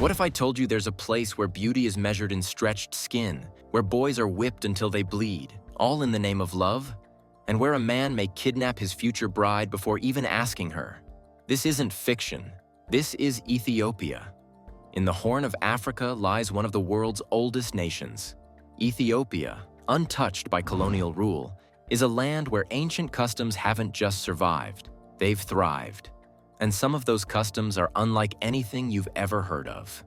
What if I told you there's a place where beauty is measured in stretched skin, where boys are whipped until they bleed, all in the name of love, and where a man may kidnap his future bride before even asking her? This isn't fiction. This is Ethiopia. In the Horn of Africa lies one of the world's oldest nations. Ethiopia, untouched by colonial rule, is a land where ancient customs haven't just survived, they've thrived. And some of those customs are unlike anything you've ever heard of.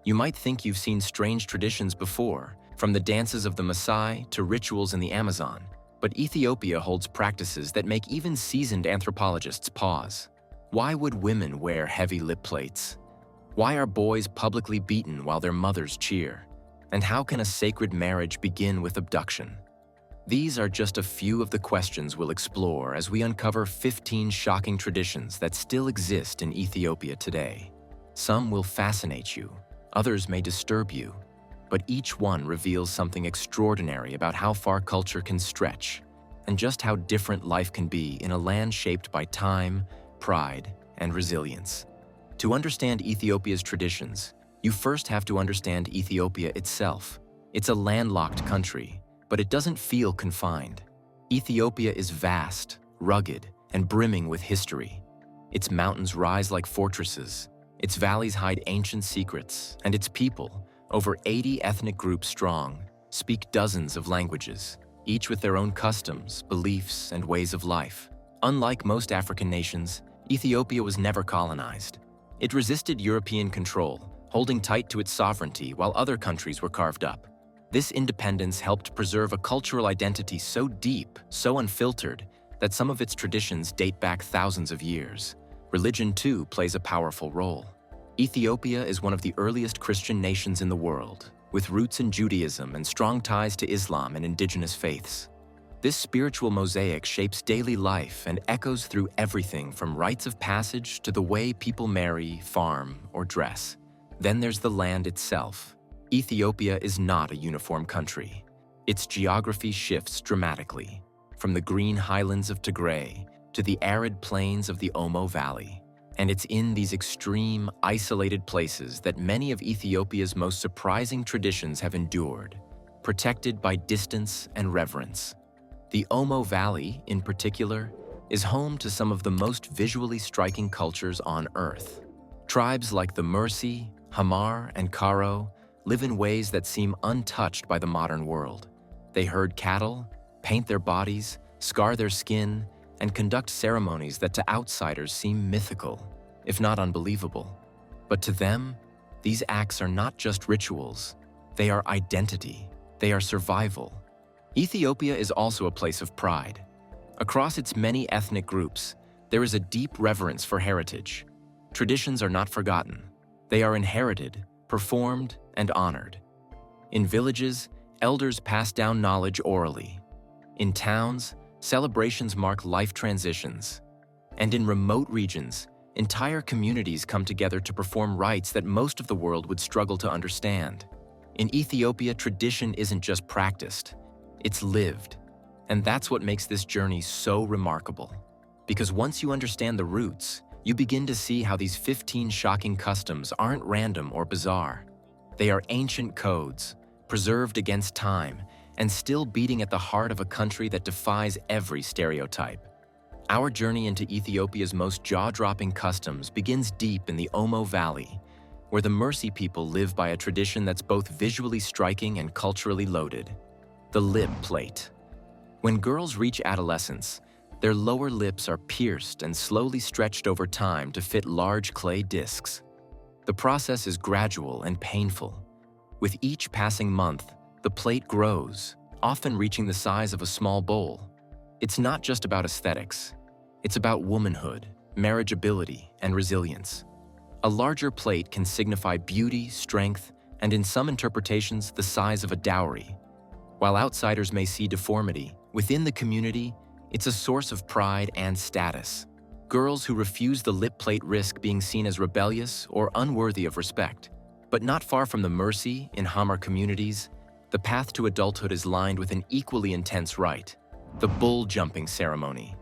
You might think you've seen strange traditions before, from the dances of the Maasai to rituals in the Amazon, but Ethiopia holds practices that make even seasoned anthropologists pause. Why would women wear heavy lip plates? Why are boys publicly beaten while their mothers cheer? And how can a sacred marriage begin with abduction? These are just a few of the questions we'll explore as we uncover 15 shocking traditions that still exist in Ethiopia today. Some will fascinate you, others may disturb you, but each one reveals something extraordinary about how far culture can stretch and just how different life can be in a land shaped by time, pride, and resilience. To understand Ethiopia's traditions, you first have to understand Ethiopia itself. It's a landlocked country, but it doesn't feel confined. Ethiopia is vast, rugged, and brimming with history. Its mountains rise like fortresses, its valleys hide ancient secrets, and its people, over 80 ethnic groups strong, speak dozens of languages, each with their own customs, beliefs, and ways of life. Unlike most African nations, Ethiopia was never colonized. It resisted European control, holding tight to its sovereignty while other countries were carved up. This independence helped preserve a cultural identity so deep, so unfiltered, that some of its traditions date back thousands of years. Religion, too, plays a powerful role. Ethiopia is one of the earliest Christian nations in the world, with roots in Judaism and strong ties to Islam and indigenous faiths. This spiritual mosaic shapes daily life and echoes through everything from rites of passage to the way people marry, farm, or dress. Then there's the land itself. Ethiopia is not a uniform country. Its geography shifts dramatically, from the green highlands of Tigray to the arid plains of the Omo Valley. And it's in these extreme, isolated places that many of Ethiopia's most surprising traditions have endured, protected by distance and reverence. The Omo Valley, in particular, is home to some of the most visually striking cultures on Earth. Tribes like the Mursi, Hamar, and Karo live in ways that seem untouched by the modern world. They herd cattle, paint their bodies, scar their skin, and conduct ceremonies that to outsiders seem mythical, if not unbelievable. But to them, these acts are not just rituals. They are identity. They are survival. Ethiopia is also a place of pride. Across its many ethnic groups, there is a deep reverence for heritage. Traditions are not forgotten. They are inherited, performed, and honored. In villages, elders pass down knowledge orally. In towns, celebrations mark life transitions. And in remote regions, entire communities come together to perform rites that most of the world would struggle to understand. In Ethiopia, tradition isn't just practiced, it's lived. And that's what makes this journey so remarkable. Because once you understand the roots, you begin to see how these 15 shocking customs aren't random or bizarre. They are ancient codes, preserved against time, and still beating at the heart of a country that defies every stereotype. Our journey into Ethiopia's most jaw-dropping customs begins deep in the Omo Valley, where the Mursi people live by a tradition that's both visually striking and culturally loaded: the lip plate. When girls reach adolescence, their lower lips are pierced and slowly stretched over time to fit large clay discs. The process is gradual and painful. With each passing month, the plate grows, often reaching the size of a small bowl. It's not just about aesthetics. It's about womanhood, marriageability, and resilience. A larger plate can signify beauty, strength, and in some interpretations, the size of a dowry. While outsiders may see deformity, within the community, it's a source of pride and status. Girls who refuse the lip plate risk being seen as rebellious or unworthy of respect. But not far from the Mursi in Hamar communities, the path to adulthood is lined with an equally intense rite: the bull jumping ceremony.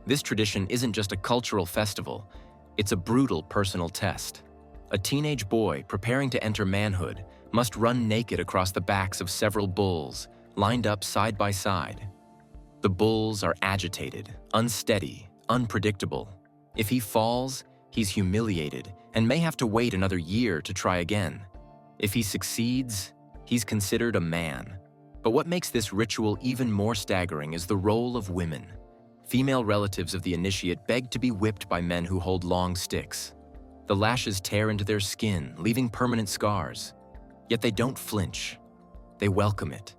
This tradition isn't just a cultural festival, it's a brutal personal test. A teenage boy preparing to enter manhood must run naked across the backs of several bulls, lined up side by side. The bulls are agitated, unsteady, unpredictable. If he falls, he's humiliated and may have to wait another year to try again. If he succeeds, he's considered a man. But what makes this ritual even more staggering is the role of women. Female relatives of the initiate beg to be whipped by men who hold long sticks. The lashes tear into their skin, leaving permanent scars. Yet they don't flinch. They welcome it.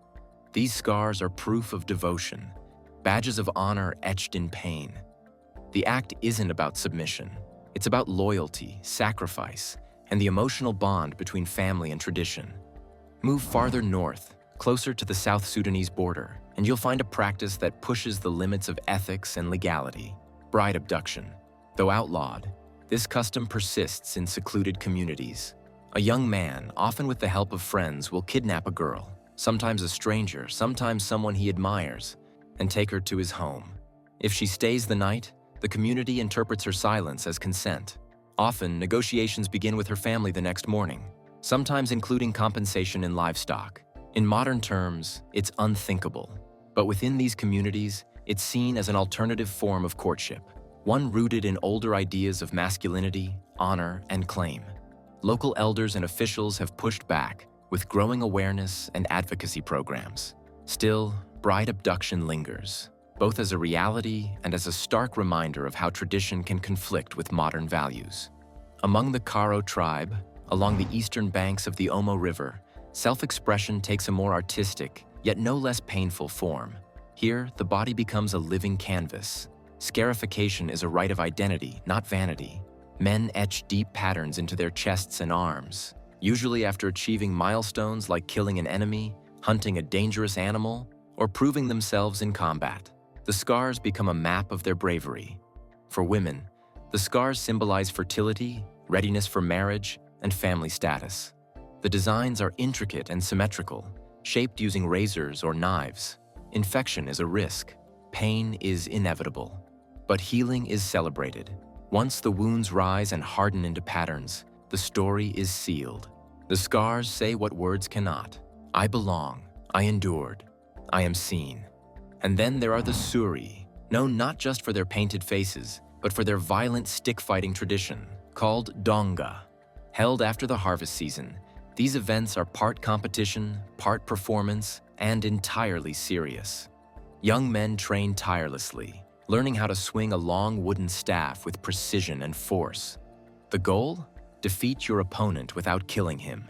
These scars are proof of devotion, badges of honor etched in pain. The act isn't about submission. It's about loyalty, sacrifice, and the emotional bond between family and tradition. Move farther north, closer to the South Sudanese border, and you'll find a practice that pushes the limits of ethics and legality: bride abduction. Though outlawed, this custom persists in secluded communities. A young man, often with the help of friends, will kidnap a girl, sometimes a stranger, sometimes someone he admires, and take her to his home. If she stays the night, the community interprets her silence as consent. Often, negotiations begin with her family the next morning, sometimes including compensation in livestock. In modern terms, it's unthinkable. But within these communities, it's seen as an alternative form of courtship, one rooted in older ideas of masculinity, honor, and claim. Local elders and officials have pushed back with growing awareness and advocacy programs. Still, bride abduction lingers, both as a reality and as a stark reminder of how tradition can conflict with modern values. Among the Karo tribe, along the eastern banks of the Omo River, self-expression takes a more artistic, yet no less painful form. Here, the body becomes a living canvas. Scarification is a rite of identity, not vanity. Men etch deep patterns into their chests and arms, usually after achieving milestones like killing an enemy, hunting a dangerous animal, or proving themselves in combat. The scars become a map of their bravery. For women, the scars symbolize fertility, readiness for marriage, and family status. The designs are intricate and symmetrical, shaped using razors or knives. Infection is a risk. Pain is inevitable. But healing is celebrated. Once the wounds rise and harden into patterns, the story is sealed. The scars say what words cannot. I belong. I endured. I am seen. And then there are the Suri, known not just for their painted faces, but for their violent stick-fighting tradition, called Donga. Held after the harvest season, these events are part competition, part performance, and entirely serious. Young men train tirelessly, learning how to swing a long wooden staff with precision and force. The goal? Defeat your opponent without killing him.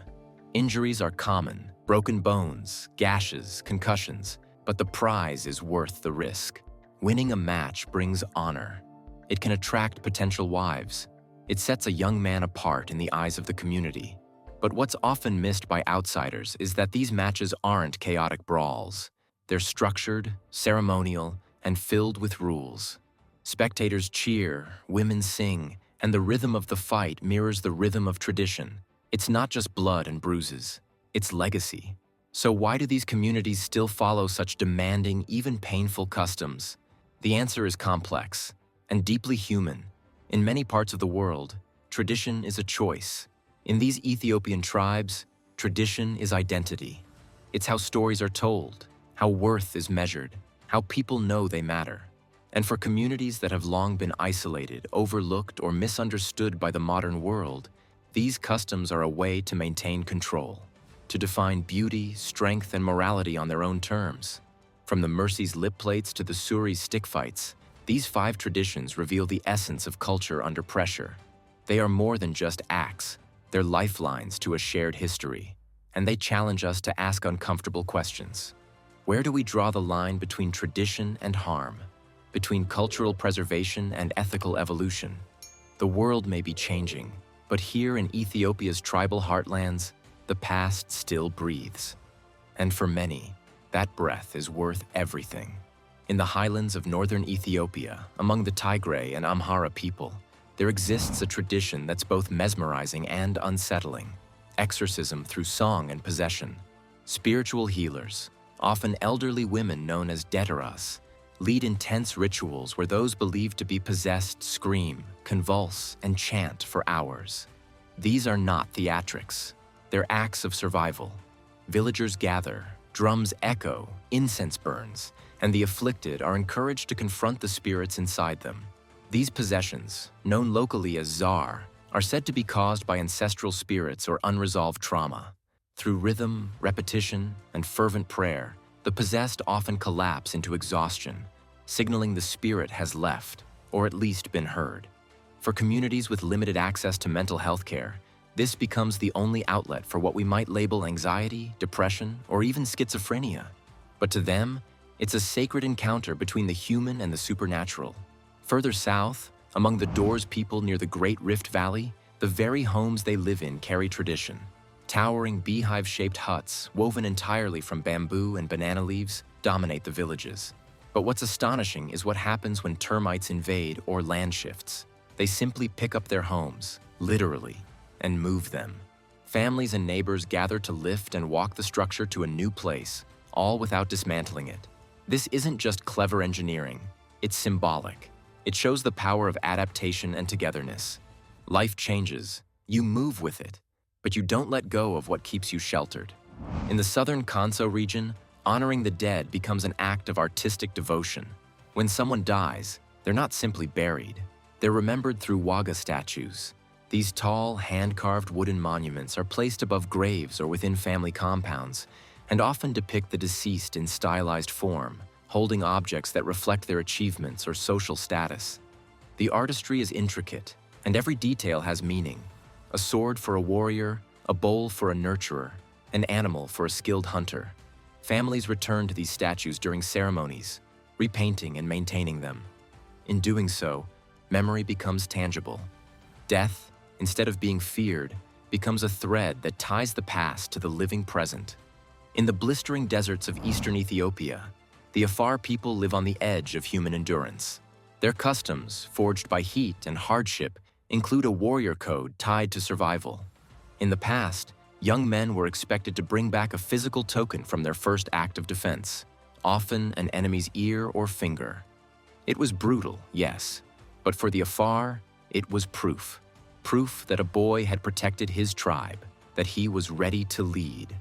Injuries are common: broken bones, gashes, concussions, but the prize is worth the risk. Winning a match brings honor. It can attract potential wives. It sets a young man apart in the eyes of the community. But what's often missed by outsiders is that these matches aren't chaotic brawls. They're structured, ceremonial, and filled with rules. Spectators cheer, women sing, and the rhythm of the fight mirrors the rhythm of tradition. It's not just blood and bruises, it's legacy. So why do these communities still follow such demanding, even painful customs? The answer is complex and deeply human. In many parts of the world, tradition is a choice. In these Ethiopian tribes, tradition is identity. It's how stories are told, how worth is measured, how people know they matter. And for communities that have long been isolated, overlooked, or misunderstood by the modern world, these customs are a way to maintain control, to define beauty, strength, and morality on their own terms. From the Mursi's lip plates to the Suri's stick fights, these 5 traditions reveal the essence of culture under pressure. They are more than just acts. They're lifelines to a shared history, and they challenge us to ask uncomfortable questions. Where do we draw the line between tradition and harm, between cultural preservation and ethical evolution? The world may be changing, but here in Ethiopia's tribal heartlands, the past still breathes. And for many, that breath is worth everything. In the highlands of northern Ethiopia, among the Tigray and Amhara people, there exists a tradition that's both mesmerizing and unsettling. Exorcism through song and possession. Spiritual healers, often elderly women known as Deteras, lead intense rituals where those believed to be possessed scream, convulse, and chant for hours. These are not theatrics. They're acts of survival. Villagers gather, drums echo, incense burns, and the afflicted are encouraged to confront the spirits inside them. These possessions, known locally as czar, are said to be caused by ancestral spirits or unresolved trauma. Through rhythm, repetition, and fervent prayer, the possessed often collapse into exhaustion, signaling the spirit has left, or at least been heard. For communities with limited access to mental health care, this becomes the only outlet for what we might label anxiety, depression, or even schizophrenia. But to them, it's a sacred encounter between the human and the supernatural. Further south, among the Dorze people near the Great Rift Valley, the very homes they live in carry tradition. Towering beehive-shaped huts, woven entirely from bamboo and banana leaves, dominate the villages. But what's astonishing is what happens when termites invade or land shifts. They simply pick up their homes, literally, and move them. Families and neighbors gather to lift and walk the structure to a new place, all without dismantling it. This isn't just clever engineering, it's symbolic. It shows the power of adaptation and togetherness. Life changes, you move with it, but you don't let go of what keeps you sheltered. In the southern Konso region, honoring the dead becomes an act of artistic devotion. When someone dies, they're not simply buried. They're remembered through Waga statues. These tall, hand-carved wooden monuments are placed above graves or within family compounds, and often depict the deceased in stylized form, holding objects that reflect their achievements or social status. The artistry is intricate, and every detail has meaning. A sword for a warrior, a bowl for a nurturer, an animal for a skilled hunter. Families return to these statues during ceremonies, repainting and maintaining them. In doing so, memory becomes tangible. Death, instead of being feared, becomes a thread that ties the past to the living present. In the blistering deserts of eastern Ethiopia, the Afar people live on the edge of human endurance. Their customs, forged by heat and hardship, include a warrior code tied to survival. In the past, young men were expected to bring back a physical token from their first act of defense, often an enemy's ear or finger. It was brutal, yes, but for the Afar, it was proof. Proof that a boy had protected his tribe, that he was ready to lead.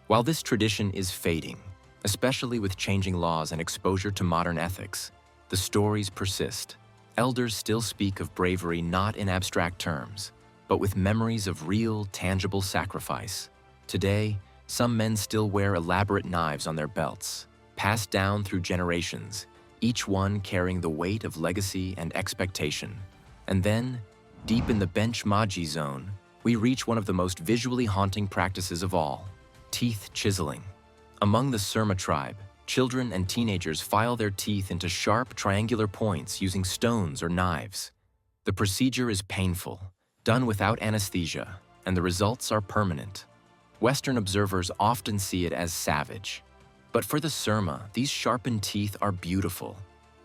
While this tradition is fading, especially with changing laws and exposure to modern ethics, the stories persist. Elders still speak of bravery not in abstract terms, but with memories of real, tangible sacrifice. Today, some men still wear elaborate knives on their belts, passed down through generations, each one carrying the weight of legacy and expectation. And then, deep in the bench Maji zone, we reach one of the most visually haunting practices of all, teeth chiseling. Among the Surma tribe, children and teenagers file their teeth into sharp, triangular points using stones or knives. The procedure is painful, done without anesthesia, and the results are permanent. Western observers often see it as savage. But for the Surma, these sharpened teeth are beautiful.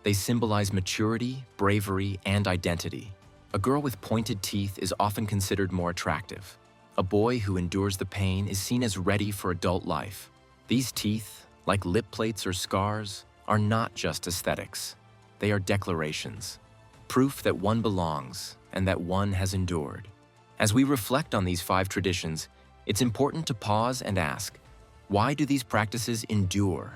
They symbolize maturity, bravery, and identity. A girl with pointed teeth is often considered more attractive. A boy who endures the pain is seen as ready for adult life. These teeth, like lip plates or scars, are not just aesthetics. They are declarations, proof that one belongs and that one has endured. As we reflect on these 5 traditions, it's important to pause and ask, why do these practices endure?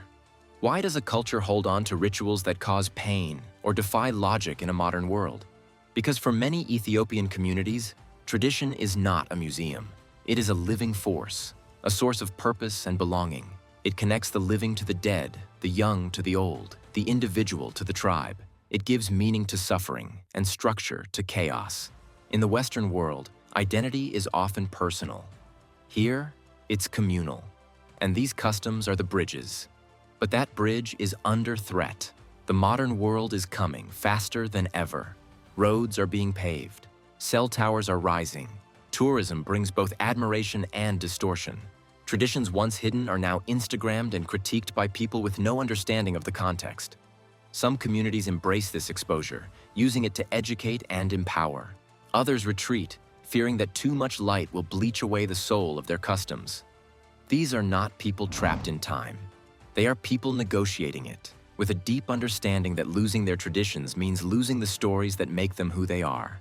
Why does a culture hold on to rituals that cause pain or defy logic in a modern world? Because for many Ethiopian communities, tradition is not a museum. It is a living force, a source of purpose and belonging. It connects the living to the dead, the young to the old, the individual to the tribe. It gives meaning to suffering and structure to chaos. In the Western world, identity is often personal. Here, it's communal. And these customs are the bridges. But that bridge is under threat. The modern world is coming faster than ever. Roads are being paved. Cell towers are rising. Tourism brings both admiration and distortion. Traditions once hidden are now Instagrammed and critiqued by people with no understanding of the context. Some communities embrace this exposure, using it to educate and empower. Others retreat, fearing that too much light will bleach away the soul of their customs. These are not people trapped in time. They are people negotiating it, with a deep understanding that losing their traditions means losing the stories that make them who they are.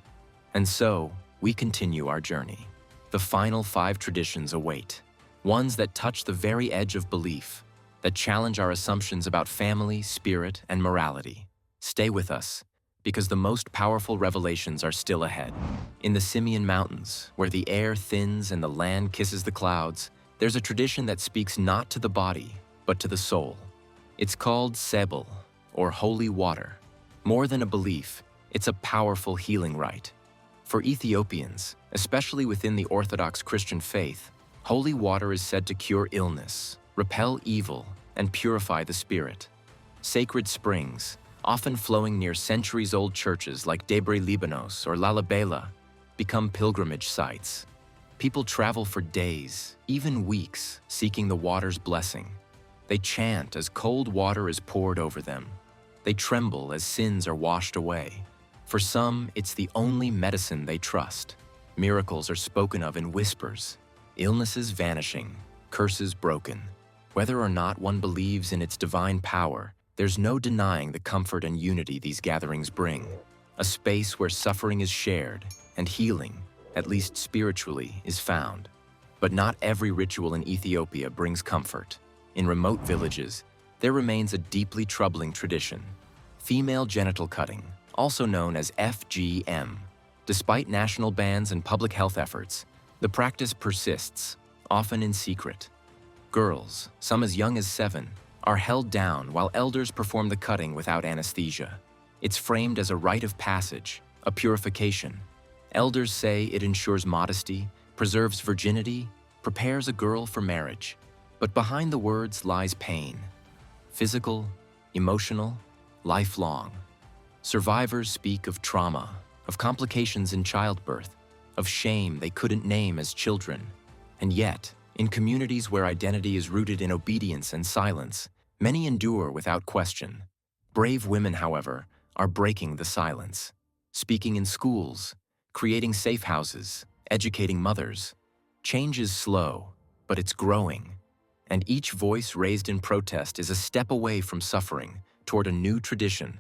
And so, we continue our journey. the final 5 traditions await. Ones that touch the very edge of belief, that challenge our assumptions about family, spirit, and morality. Stay with us, because the most powerful revelations are still ahead. In the Simeon Mountains, where the air thins and the land kisses the clouds, there's a tradition that speaks not to the body, but to the soul. It's called Sebel, or holy water. More than a belief, it's a powerful healing rite. For Ethiopians, especially within the Orthodox Christian faith, holy water is said to cure illness, repel evil, and purify the spirit. Sacred springs, often flowing near centuries-old churches like Debre Libanos or Lalibela, become pilgrimage sites. People travel for days, even weeks, seeking the water's blessing. They chant as cold water is poured over them. They tremble as sins are washed away. For some, it's the only medicine they trust. Miracles are spoken of in whispers, illnesses vanishing, curses broken. Whether or not one believes in its divine power, there's no denying the comfort and unity these gatherings bring. A space where suffering is shared and healing, at least spiritually, is found. But not every ritual in Ethiopia brings comfort. In remote villages, there remains a deeply troubling tradition: female genital cutting, also known as FGM. Despite national bans and public health efforts, the practice persists, often in secret. Girls, some as young as 7, are held down while elders perform the cutting without anesthesia. It's framed as a rite of passage, a purification. Elders say it ensures modesty, preserves virginity, prepares a girl for marriage. But behind the words lies pain. Physical, emotional, lifelong. Survivors speak of trauma, of complications in childbirth, of shame they couldn't name as children. And yet, in communities where identity is rooted in obedience and silence, many endure without question. Brave women, however, are breaking the silence, speaking in schools, creating safe houses, educating mothers. Change is slow, but it's growing. And each voice raised in protest is a step away from suffering toward a new tradition: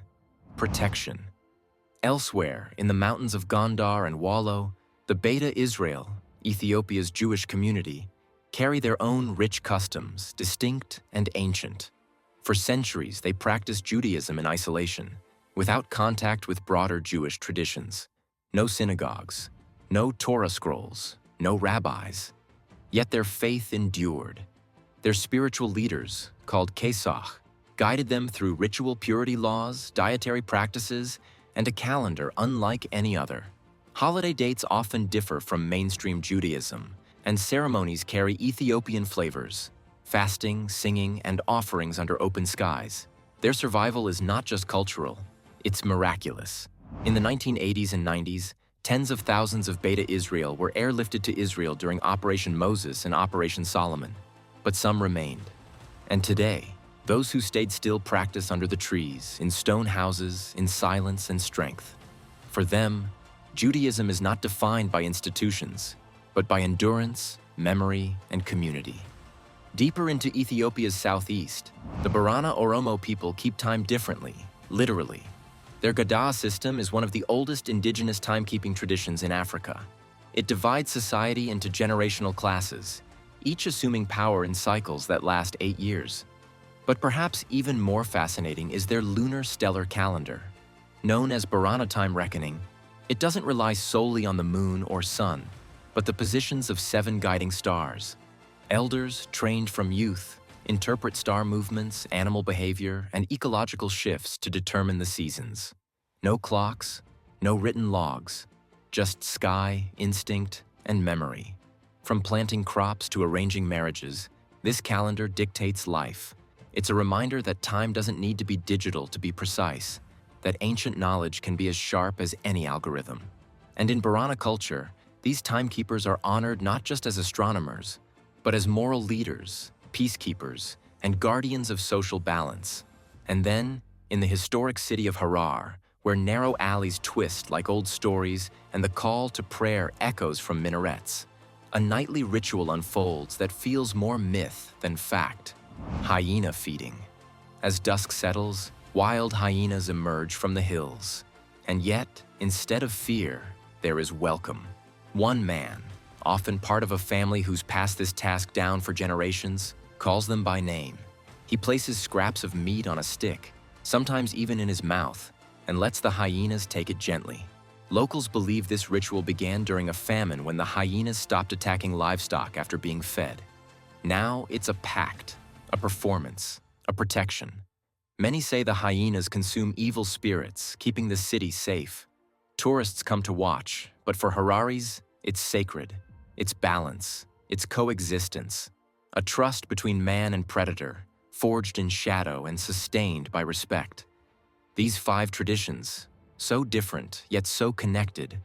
protection. Elsewhere, in the mountains of Gondar and Wallo, the Beta Israel, Ethiopia's Jewish community, carry their own rich customs, distinct and ancient. For centuries, they practiced Judaism in isolation, without contact with broader Jewish traditions. No synagogues, no Torah scrolls, no rabbis. Yet their faith endured. Their spiritual leaders, called Kesach, guided them through ritual purity laws, dietary practices, and a calendar unlike any other. Holiday dates often differ from mainstream Judaism, and ceremonies carry Ethiopian flavors: fasting, singing, and offerings under open skies. Their survival is not just cultural, it's miraculous. In the 1980s and 90s, tens of thousands of Beta Israel were airlifted to Israel during Operation Moses and Operation Solomon. But some remained. And today, those who stayed still practice under the trees, in stone houses, in silence and strength. For them, Judaism is not defined by institutions, but by endurance, memory, and community. Deeper into Ethiopia's southeast, the Borana Oromo people keep time differently, literally. Their Gadah system is one of the oldest indigenous timekeeping traditions in Africa. It divides society into generational classes, each assuming power in cycles that last 8 years. But perhaps even more fascinating is their lunar stellar calendar. Known as Borana time reckoning, it doesn't rely solely on the moon or sun, but the positions of 7 guiding stars. Elders, trained from youth, interpret star movements, animal behavior, and ecological shifts to determine the seasons. No clocks, no written logs, just sky, instinct, and memory. From planting crops to arranging marriages, this calendar dictates life. It's a reminder that time doesn't need to be digital to be precise, that ancient knowledge can be as sharp as any algorithm. And in Borana culture, these timekeepers are honored not just as astronomers, but as moral leaders, peacekeepers, and guardians of social balance. And then, in the historic city of Harar, where narrow alleys twist like old stories and the call to prayer echoes from minarets, a nightly ritual unfolds that feels more myth than fact: hyena feeding. As dusk settles, wild hyenas emerge from the hills. And yet, instead of fear, there is welcome. One man, often part of a family who's passed this task down for generations, calls them by name. He places scraps of meat on a stick, sometimes even in his mouth, and lets the hyenas take it gently. Locals believe this ritual began during a famine when the hyenas stopped attacking livestock after being fed. Now it's a pact, a performance, a protection. Many say the hyenas consume evil spirits, keeping the city safe. Tourists come to watch, but for Hararis, it's sacred. It's balance, it's coexistence, a trust between man and predator, forged in shadow and sustained by respect. These 5 traditions, so different yet so connected,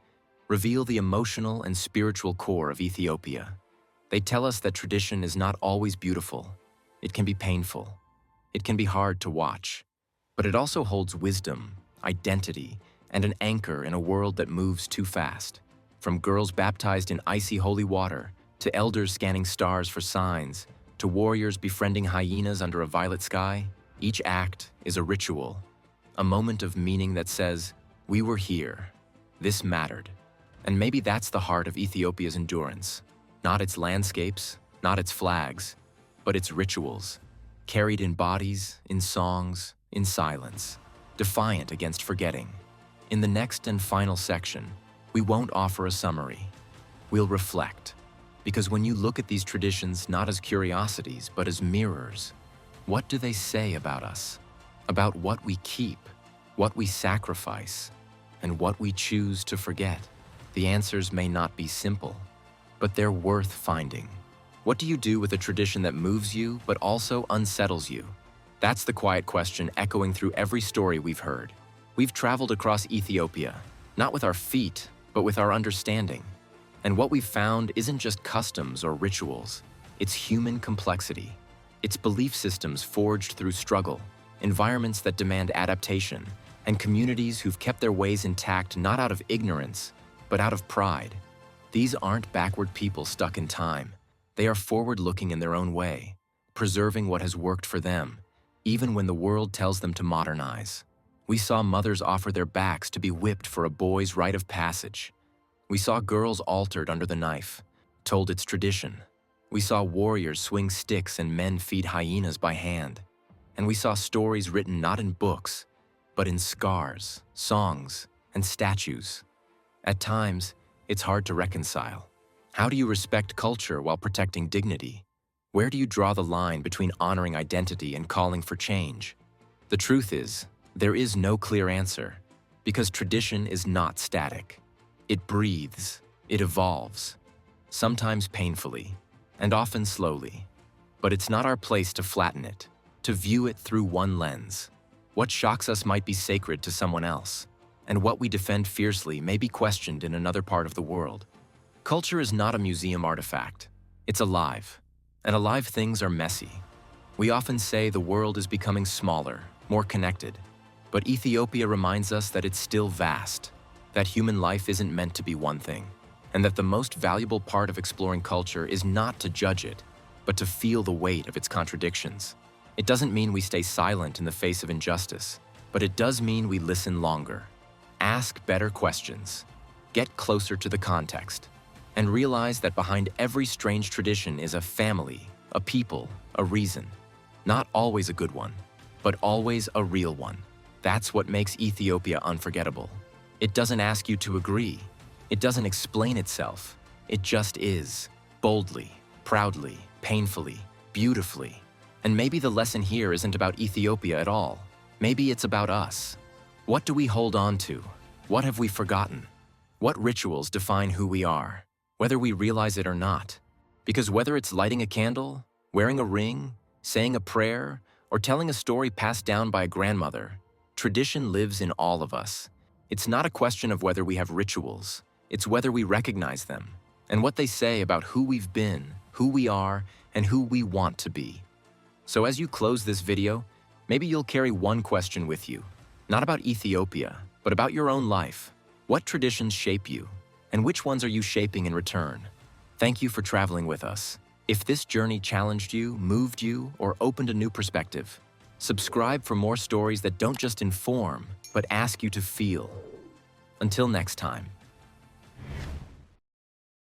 reveal the emotional and spiritual core of Ethiopia. They tell us that tradition is not always beautiful. It can be painful. It can be hard to watch. But it also holds wisdom, identity, and an anchor in a world that moves too fast. From girls baptized in icy holy water, to elders scanning stars for signs, to warriors befriending hyenas under a violet sky, each act is a ritual, a moment of meaning that says, we were here, this mattered. And maybe that's the heart of Ethiopia's endurance. Not its landscapes, not its flags, but its rituals, carried in bodies, in songs, in silence, defiant against forgetting. In the next and final section, we won't offer a summary. We'll reflect. Because when you look at these traditions not as curiosities, but as mirrors, what do they say about us? About what we keep, what we sacrifice, and what we choose to forget? The answers may not be simple, but they're worth finding. What do you do with a tradition that moves you, but also unsettles you? That's the quiet question echoing through every story we've heard. We've traveled across Ethiopia, not with our feet, but with our understanding. And what we've found isn't just customs or rituals, it's human complexity. It's belief systems forged through struggle, environments that demand adaptation, and communities who've kept their ways intact not out of ignorance, but out of pride. These aren't backward people stuck in time. They are forward-looking in their own way, preserving what has worked for them, even when the world tells them to modernize. We saw mothers offer their backs to be whipped for a boy's rite of passage. We saw girls altered under the knife, told it's tradition. We saw warriors swing sticks and men feed hyenas by hand. And we saw stories written not in books, but in scars, songs, and statues. At times, it's hard to reconcile. How do you respect culture while protecting dignity? Where do you draw the line between honoring identity and calling for change? The truth is, there is no clear answer, because tradition is not static. It breathes, it evolves, sometimes painfully, and often slowly. But it's not our place to flatten it, to view it through one lens. What shocks us might be sacred to someone else, and what we defend fiercely may be questioned in another part of the world. Culture is not a museum artifact. It's alive, and alive things are messy. We often say the world is becoming smaller, more connected, but Ethiopia reminds us that it's still vast, that human life isn't meant to be one thing, and that the most valuable part of exploring culture is not to judge it, but to feel the weight of its contradictions. It doesn't mean we stay silent in the face of injustice, but it does mean we listen longer, ask better questions, get closer to the context, and realize that behind every strange tradition is a family, a people, a reason. Not always a good one, but always a real one. That's what makes Ethiopia unforgettable. It doesn't ask you to agree. It doesn't explain itself. It just is, boldly, proudly, painfully, beautifully. And maybe the lesson here isn't about Ethiopia at all. Maybe it's about us. What do we hold on to? What have we forgotten? What rituals define who we are, whether we realize it or not? Because whether it's lighting a candle, wearing a ring, saying a prayer, or telling a story passed down by a grandmother, tradition lives in all of us. It's not a question of whether we have rituals, it's whether we recognize them, and what they say about who we've been, who we are, and who we want to be. So as you close this video, maybe you'll carry one question with you, not about Ethiopia, but about your own life. What traditions shape you, and which ones are you shaping in return? Thank you for traveling with us. If this journey challenged you, moved you, or opened a new perspective, subscribe for more stories that don't just inform, but ask you to feel. Until next time.